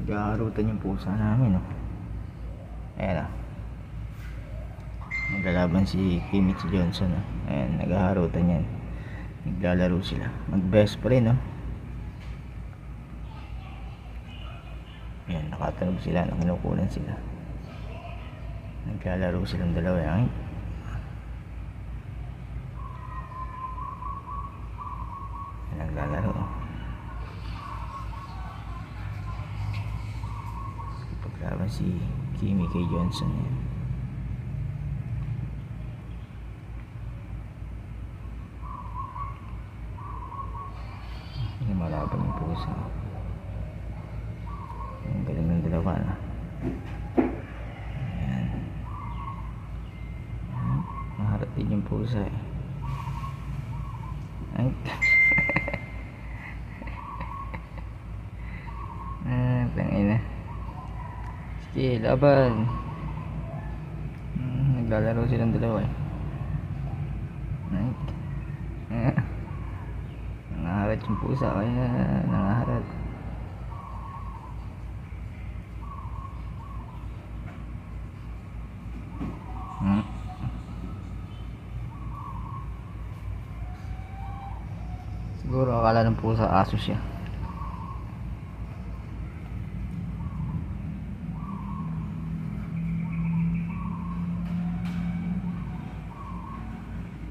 Naghaharutan yung pusa namin, oh. Ayan, oh. Naglalaban si Kimmich Johnson, oh. Ayan, naghaharutan yan. Naglalaro sila. Mag-best friend, oh. Ayan, nakatanog sila, nakinukulan sila. Naglalaro silang dalawa. Ayan, naglalaro, oh. Paglaban si Kimi kay Johnson, yan. Yan, malaban yung pusa. Ang galing ng dalawa, na. Ayan. Maharap din yung pusa, eh. Ay. Tangina. Sige, laban. Naglalaro silang dalawa, eh. Nangaharat yung pusa, kaya nangaharat. Siguro akala ng pusa aso siya.